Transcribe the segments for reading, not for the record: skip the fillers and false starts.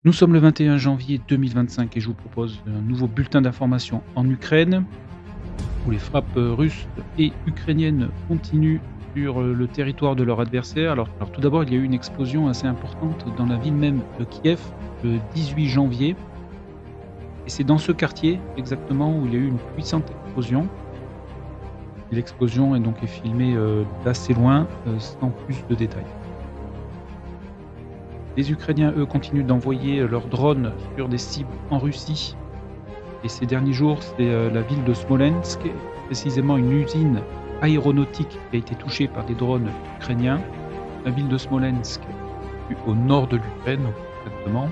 Nous sommes le 21 janvier 2025 et je vous propose un nouveau bulletin d'information en Ukraine, où les frappes russes et ukrainiennes continuent sur le territoire de leur adversaire. Alors tout d'abord, il y a eu une explosion assez importante dans la ville même de Kiev le 18 janvier. Et c'est dans ce quartier exactement où il y a eu une puissante explosion. L'explosion est filmée d'assez loin, sans plus de détails. Les Ukrainiens, eux, continuent d'envoyer leurs drones sur des cibles en Russie. Et ces derniers jours, c'est la ville de Smolensk, précisément une usine aéronautique qui a été touchée par des drones ukrainiens. La ville de Smolensk, au nord de l'Ukraine, exactement.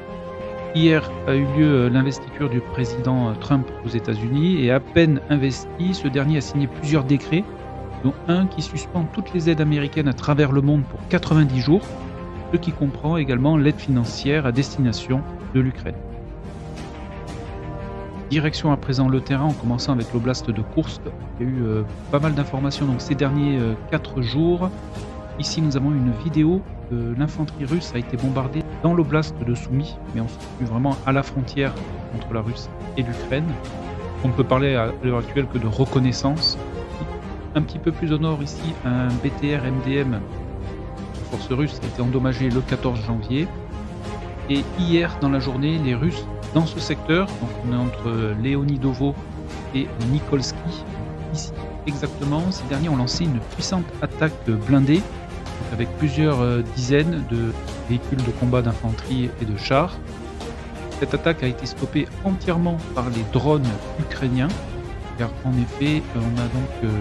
Hier a eu lieu l'investiture du président Trump aux États-Unis et à peine investi, ce dernier a signé plusieurs décrets, dont un qui suspend toutes les aides américaines à travers le monde pour 90 jours, ce qui comprend également l'aide financière à destination de l'Ukraine. Direction à présent le terrain, en commençant avec l'oblast de Koursk. Il y a eu pas mal d'informations ces derniers 4 jours. Ici, nous avons une vidéo de l'infanterie russe a été bombardée dans l'oblast de Soumy, mais on se trouve vraiment à la frontière entre la Russie et l'Ukraine. On ne peut parler à l'heure actuelle que de reconnaissance. Un petit peu plus au nord ici, un BTR MDM forces russes a été endommagé le 14 janvier. Et hier, dans la journée, les Russes, dans ce secteur, donc on est entre Leonidovo et Nikolski, ici exactement, ces derniers ont lancé une puissante attaque blindée, avec plusieurs dizaines de véhicules de combat d'infanterie et de chars. Cette attaque a été stoppée entièrement par les drones ukrainiens, car en effet, on a donc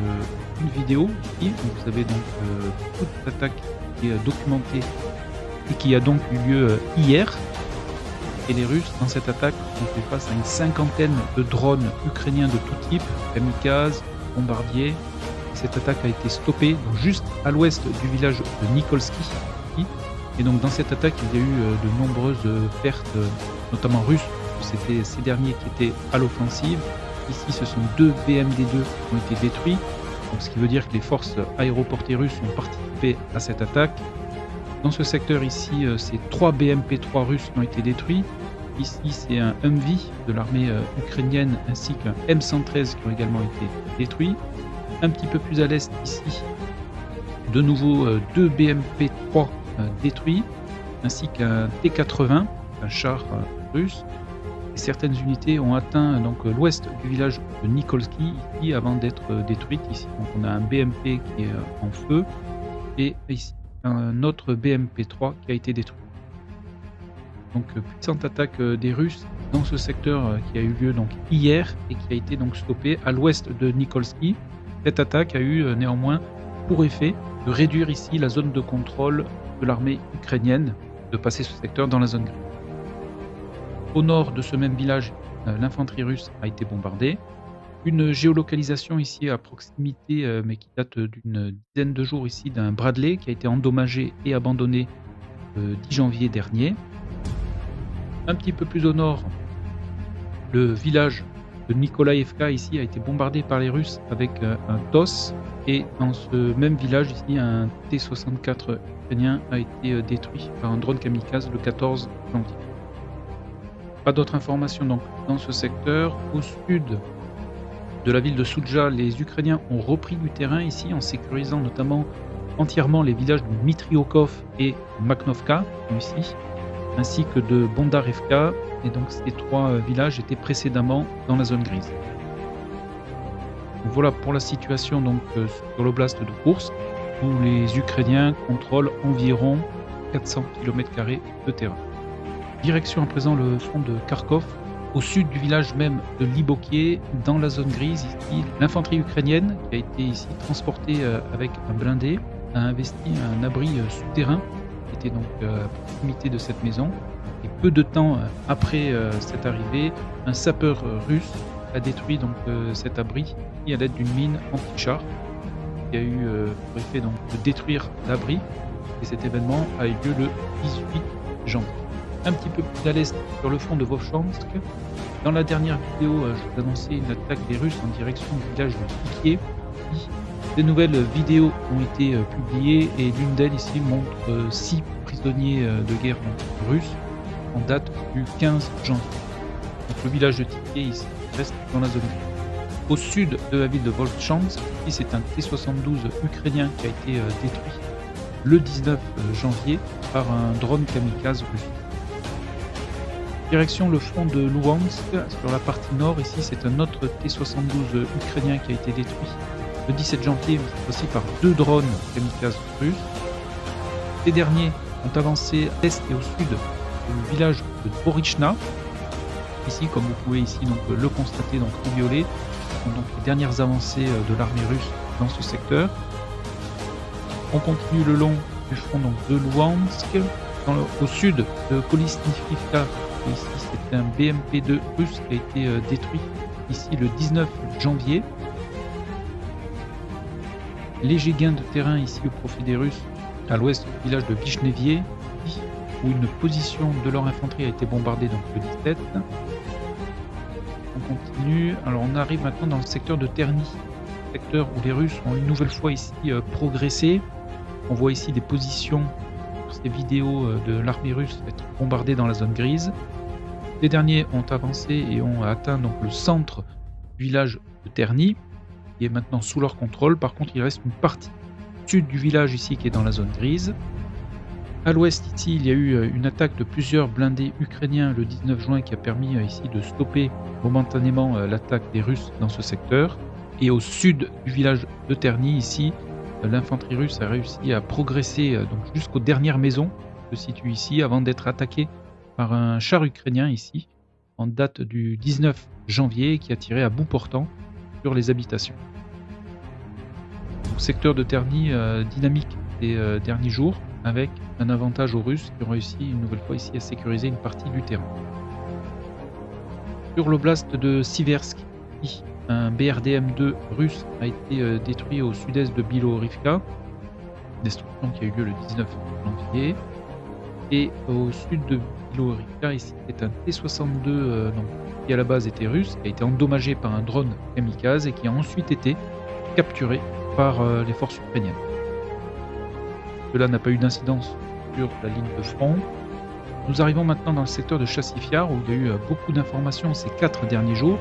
une vidéo ici, où vous avez donc toute l'attaque qui est documentée et qui a donc eu lieu hier. Et les Russes, dans cette attaque, ont fait face à une cinquantaine de drones ukrainiens de tout type, kamikazes, bombardiers. Cette attaque a été stoppée donc juste à l'ouest du village de Nikolski. Et donc dans cette attaque, il y a eu de nombreuses pertes, notamment russes. C'était ces derniers qui étaient à l'offensive. Ici, ce sont 2 BMD-2 qui ont été détruits. Donc, ce qui veut dire que les forces aéroportées russes ont participé à cette attaque. Dans ce secteur ici, c'est 3 BMP-3 russes qui ont été détruits. Ici, c'est un Humvee de l'armée ukrainienne ainsi qu'un M113 qui ont également été détruits. Un petit peu plus à l'est ici, de nouveau 2 BMP-3 détruits, ainsi qu'un T-80, un char russe. Et certaines unités ont atteint l'ouest du village de Nikolski ici avant d'être détruites. Ici, donc on a un BMP qui est en feu et ici un autre BMP-3 qui a été détruit. Donc puissante attaque des Russes dans ce secteur qui a eu lieu hier et qui a été stoppée à l'ouest de Nikolski. Cette attaque a eu néanmoins pour effet de réduire ici la zone de contrôle de l'armée ukrainienne, de passer ce secteur dans la zone grise. Au nord de ce même village, l'infanterie russe a été bombardée. Une géolocalisation ici à proximité, mais qui date d'une dizaine de jours ici, d'un Bradley qui a été endommagé et abandonné le 10 janvier dernier. Un petit peu plus au nord, le village de Nikolaïevka ici a été bombardé par les Russes avec un TOS. Et dans ce même village ici, un T-64 ukrainien a été détruit par un drone kamikaze le 14 janvier. Pas d'autres informations dans ce secteur. Au sud de la ville de Soudja, les Ukrainiens ont repris du terrain ici en sécurisant notamment entièrement les villages de Mitriokov et Makhnovka ici, ainsi que de Bondarevka. Et donc ces 3 villages étaient précédemment dans la zone grise. Donc voilà pour la situation sur l'oblast de Koursk, où les Ukrainiens contrôlent environ 400 km² de terrain. Direction à présent le front de Kharkov, au sud du village même de Libokié, dans la zone grise. Ici, l'infanterie ukrainienne, qui a été ici transportée avec un blindé, a investi un abri souterrain, qui était à proximité de cette maison. Et peu de temps après cette arrivée, un sapeur russe a détruit cet abri à l'aide d'une mine anti-char, qui a eu pour effet de détruire l'abri. Et cet événement a eu lieu le 18 janvier. Un petit peu plus à l'est, sur le front de Vovchansk. Dans la dernière vidéo, je vous annonçais une attaque des Russes en direction du village de Piquier. Des nouvelles vidéos ont été publiées et l'une d'elles ici montre 6 prisonniers de guerre russes en date du 15 janvier. Donc le village de Tiké ici reste dans la zone grise. Au sud de la ville de Volchansk, ici c'est un T-72 ukrainien qui a été détruit le 19 janvier par un drone kamikaze russe. Direction le front de Luhansk, sur la partie nord, ici c'est un autre T-72 ukrainien qui a été détruit le 17 janvier, aussi par 2 drones kamikazes russes. Ces derniers ont avancé à l'est et au sud du village de Borichna. Ici, comme vous pouvez ici donc le constater donc en violet, sont donc les dernières avancées de l'armée russe dans ce secteur. On continue le long du front donc de Luhansk, au sud de Kolesnivka. Ici, c'est un BMP-2 russe qui a été détruit ici le 19 janvier. Léger gain de terrain ici au profit des Russes à l'ouest du village de Vishnevie, où une position de leur infanterie a été bombardée donc le 17. On continue, alors on arrive maintenant dans le secteur de Terny, secteur où les Russes ont une nouvelle fois ici progressé. On voit ici des positions pour ces vidéos de l'armée russe être bombardée dans la zone grise. Les derniers ont avancé et ont atteint donc le centre du village de Terny, qui est maintenant sous leur contrôle. Par contre, il reste une partie sud du village ici qui est dans la zone grise. À l'ouest ici, il y a eu une attaque de plusieurs blindés ukrainiens le 19 juin qui a permis ici de stopper momentanément l'attaque des Russes dans ce secteur. Et au sud du village de Terny ici, l'infanterie russe a réussi à progresser donc jusqu'aux dernières maisons qui se situent ici avant d'être attaquée par un char ukrainien ici en date du 19 janvier qui a tiré à bout portant sur les habitations. Donc, secteur de Terny dynamique des derniers jours avec un avantage aux Russes qui ont réussi une nouvelle fois ici à sécuriser une partie du terrain. Sur l'oblast de Siversk, un BRDM-2 russe a été détruit au sud-est de Bilorivka, destruction qui a eu lieu le 19 janvier. Et au sud de Bilorivka, ici, c'est un T-62 qui à la base était russe, qui a été endommagé par un drone kamikaze et qui a ensuite été capturé par les forces ukrainiennes. Cela n'a pas eu d'incidence sur la ligne de front. Nous arrivons maintenant dans le secteur de Chassifiar où il y a eu beaucoup d'informations ces 4 derniers jours.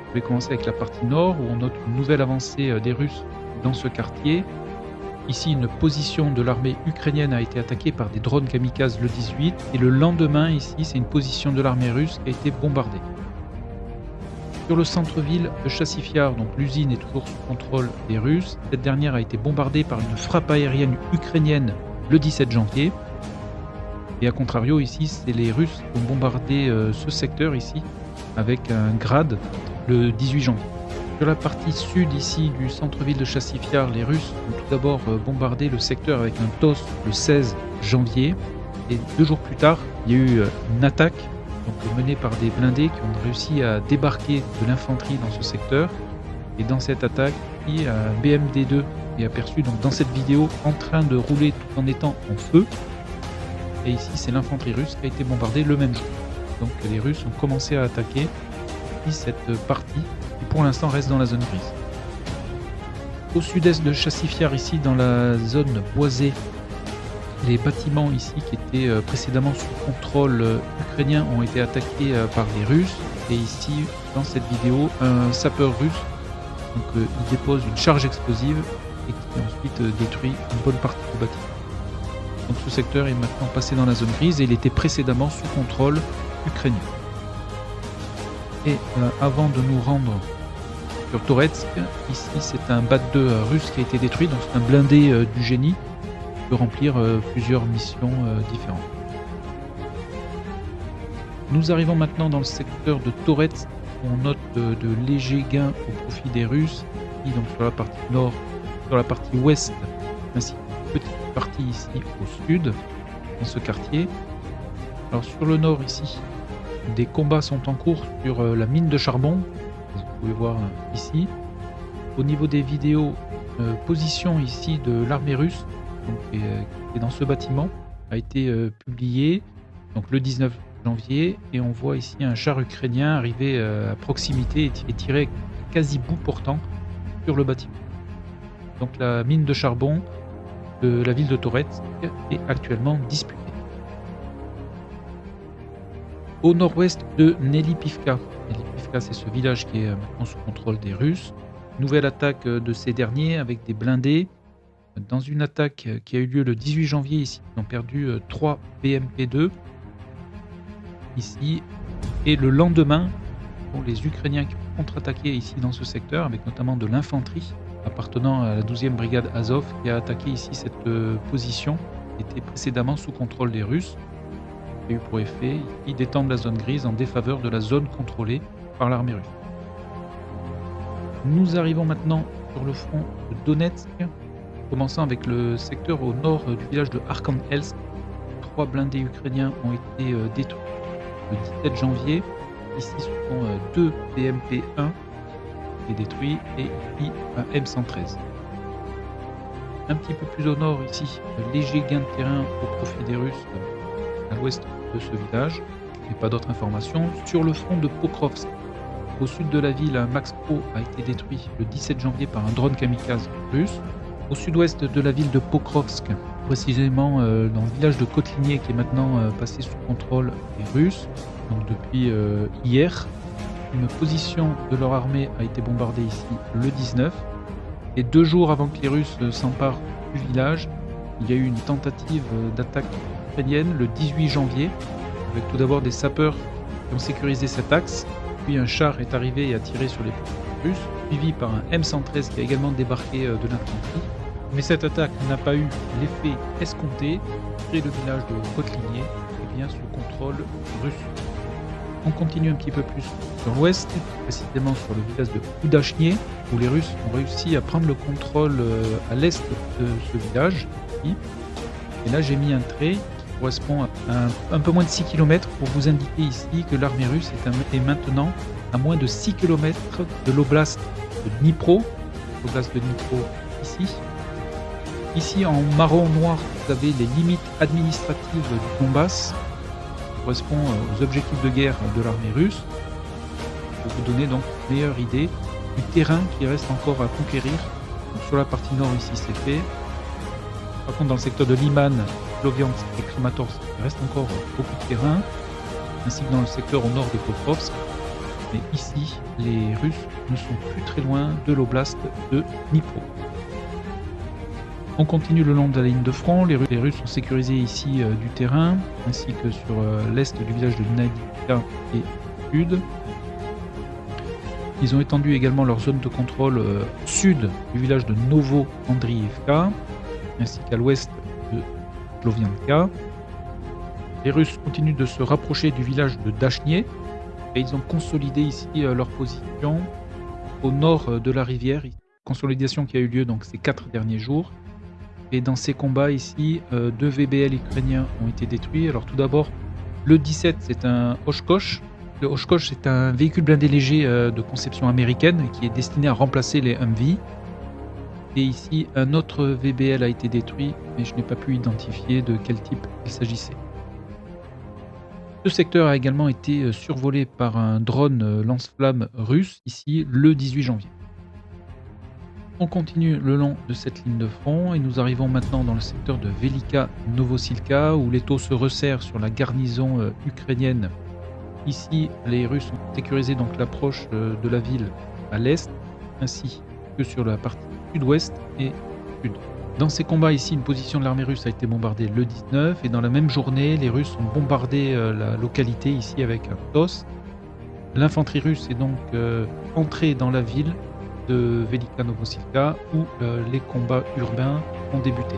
Je vais commencer avec la partie nord où on note une nouvelle avancée des Russes dans ce quartier. Ici, une position de l'armée ukrainienne a été attaquée par des drones kamikazes le 18 et le lendemain, ici, c'est une position de l'armée russe qui a été bombardée. Sur le centre-ville de Chassifiar, donc l'usine est toujours sous contrôle des Russes. Cette dernière a été bombardée par une frappe aérienne ukrainienne le 17 janvier. Et à contrario, ici, c'est les Russes qui ont bombardé ce secteur ici avec un grade le 18 janvier. Sur la partie sud ici du centre-ville de Chassifiar, les Russes ont tout d'abord bombardé le secteur avec un TOS le 16 janvier. Et 2 jours plus tard, il y a eu une attaque menée par des blindés qui ont réussi à débarquer de l'infanterie dans ce secteur. Et dans cette attaque, un BMD-2 est aperçu donc, dans cette vidéo en train de rouler tout en étant en feu. Et ici, c'est l'infanterie russe qui a été bombardée le même jour. Donc les Russes ont commencé à attaquer cette partie qui pour l'instant reste dans la zone grise. Au sud-est de Chassifiar, ici dans la zone boisée, les bâtiments ici qui étaient précédemment sous contrôle ukrainien ont été attaqués par les Russes. Et ici, dans cette vidéo, un sapeur russe il dépose une charge explosive et qui ensuite détruit une bonne partie du bâtiment. Donc ce secteur est maintenant passé dans la zone grise et il était précédemment sous contrôle ukrainien. Et avant de nous rendre sur Toretsk, ici c'est un BAT-2 russe qui a été détruit, donc c'est un blindé du génie qui peut remplir plusieurs missions différentes. Nous arrivons maintenant dans le secteur de Toretsk, où on note de légers gains au profit des Russes, ici, donc sur la partie nord, sur la partie ouest, ainsi qu'une petite partie ici au sud, dans ce quartier. Alors sur le nord ici, des combats sont en cours sur la mine de charbon, vous pouvez voir ici. Au niveau des vidéos, position ici de l'armée russe, donc, qui est dans ce bâtiment, a été publiée donc, le 19 janvier, et on voit ici un char ukrainien arriver à proximité et tirer quasi bout portant sur le bâtiment. Donc la mine de charbon de la ville de Toretsk est actuellement disputée. au nord-ouest de Nelipivka. Nelipivka, c'est ce village qui est maintenant sous contrôle des Russes. Nouvelle attaque de ces derniers avec des blindés. Dans une attaque qui a eu lieu le 18 janvier, ici, ils ont perdu 3 BMP-2. Ici. Et le lendemain, pour les Ukrainiens qui ont contre-attaqué ici dans ce secteur, avec notamment de l'infanterie appartenant à la 12e brigade Azov, qui a attaqué ici cette position qui était précédemment sous contrôle des Russes. Qui a eu pour effet d'étendre la zone grise en défaveur de la zone contrôlée par l'armée russe. Nous arrivons maintenant sur le front de Donetsk, commençant avec le secteur au nord du village de Arkhangelsk. 3 blindés ukrainiens ont été détruits le 17 janvier. Ici, ce sont 2 BMP-1 qui est détruit et ici un M113. Un petit peu plus au nord ici, léger gain de terrain au profit des Russes à l'ouest de ce village, mais pas d'autres informations. Sur le front de Pokrovsk, au sud de la ville, un Max Pro a été détruit le 17 janvier par un drone kamikaze russe. Au sud-ouest de la ville de Pokrovsk, précisément dans le village de Kotlinier qui est maintenant passé sous contrôle des Russes, donc depuis hier, une position de leur armée a été bombardée ici le 19. Et 2 jours avant que les Russes s'emparent du village, il y a eu une tentative d'attaque ukrainienne le 18 janvier, avec tout d'abord des sapeurs qui ont sécurisé cet axe, puis un char est arrivé et a tiré sur les Russes, suivi par un M113 qui a également débarqué de l'infanterie. Mais cette attaque n'a pas eu l'effet escompté, et le village de Kotlinier est bien sous contrôle russe. On continue un petit peu plus sur l'ouest, précisément sur le village de Kudachnie, où les Russes ont réussi à prendre le contrôle à l'est de ce village. Et là j'ai mis un trait qui correspond à un peu moins de 6 km pour vous indiquer ici que l'armée russe est maintenant à moins de 6 km de l'oblast de Dnipro. L'oblast de Dnipro ici. Ici en marron noir, vous avez les limites administratives du Donbass, qui correspond aux objectifs de guerre de l'armée russe, pour vous donner donc une meilleure idée du terrain qui reste encore à conquérir. Donc, sur la partie nord ici c'est fait. Par contre dans le secteur de Liman, Sloviansk et Kramatorsk, il reste encore beaucoup de terrain, ainsi que dans le secteur au nord de Pokrovsk. Mais ici, les Russes ne sont plus très loin de l'oblast de Dnipro. On continue le long de la ligne de front. Les Russes ont sécurisé ici du terrain, ainsi que sur l'est du village de Nadivka et sud. Ils ont étendu également leur zone de contrôle sud du village de Novo-Andriivka, ainsi qu'à l'ouest de Slovianka. Les Russes continuent de se rapprocher du village de Dachnie et ils ont consolidé ici leur position au nord de la rivière. Consolidation qui a eu lieu donc ces 4 derniers jours. Et dans ces combats ici, 2 VBL ukrainiens ont été détruits. Alors tout d'abord, le 17 c'est un Oshkosh. Le Oshkosh c'est un véhicule blindé léger de conception américaine qui est destiné à remplacer les Humvee. Et ici, un autre VBL a été détruit, mais je n'ai pas pu identifier de quel type il s'agissait. Ce secteur a également été survolé par un drone lance-flamme russe, ici, le 18 janvier. On continue le long de cette ligne de front et nous arrivons maintenant dans le secteur de Velika Novosilka, où les taux se resserrent sur la garnison ukrainienne. Ici, les Russes ont sécurisé donc l'approche de la ville à l'est, ainsi que sur la partie sud-ouest et sud. Dans ces combats ici, une position de l'armée russe a été bombardée le 19 et dans la même journée, les Russes ont bombardé la localité ici avec un TOS. L'infanterie russe est donc entrée dans la ville de Velika Novosilka où les combats urbains ont débuté.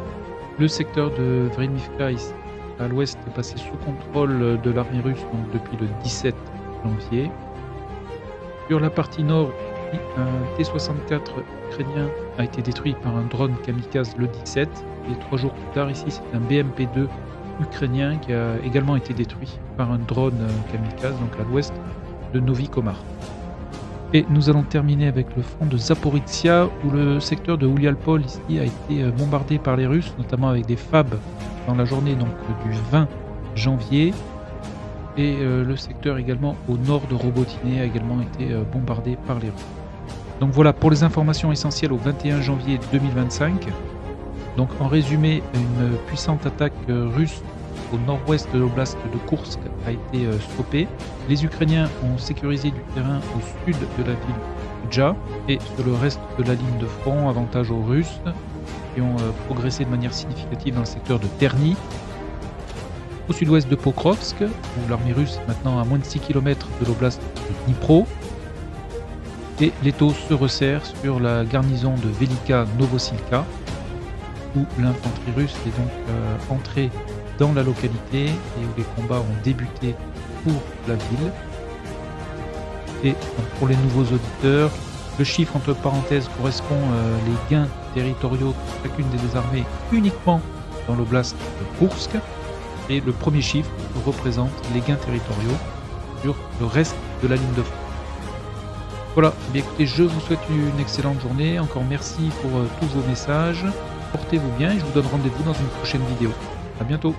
Le secteur de Vremivka ici à l'ouest est passé sous contrôle de l'armée russe donc depuis le 17 janvier. Sur la partie nord, un T-64 ukrainien a été détruit par un drone kamikaze le 17 et 3 jours plus tard ici c'est un BMP-2 ukrainien qui a également été détruit par un drone kamikaze donc à l'ouest de Novi Komar. Et nous allons terminer avec le front de Zaporizhia où le secteur de Oulialpol ici a été bombardé par les Russes, notamment avec des FAB dans la journée donc, du 20 janvier. Et le secteur également au nord de Robotyne a également été bombardé par les Russes. Donc voilà pour les informations essentielles au 21 janvier 2025. Donc en résumé, une puissante attaque russe au nord-ouest de l'oblast de Koursk a été stoppée. Les Ukrainiens ont sécurisé du terrain au sud de la ville de Bucha et sur le reste de la ligne de front, avantage aux Russes qui ont progressé de manière significative dans le secteur de Terny. Au sud-ouest de Pokrovsk, où l'armée russe est maintenant à moins de 6 km de l'oblast de Dnipro. Et les taux se resserrent sur la garnison de Velika Novosilka, où l'infanterie russe est donc entrée dans la localité et où les combats ont débuté pour la ville. Et pour les nouveaux auditeurs, le chiffre entre parenthèses correspond les gains territoriaux de chacune des deux armées uniquement dans l'oblast de Koursk. Et le premier chiffre représente les gains territoriaux sur le reste de la ligne de front. Voilà, eh bien écoutez, je vous souhaite une excellente journée. Encore merci pour tous vos messages. Portez-vous bien et je vous donne rendez-vous dans une prochaine vidéo. À bientôt.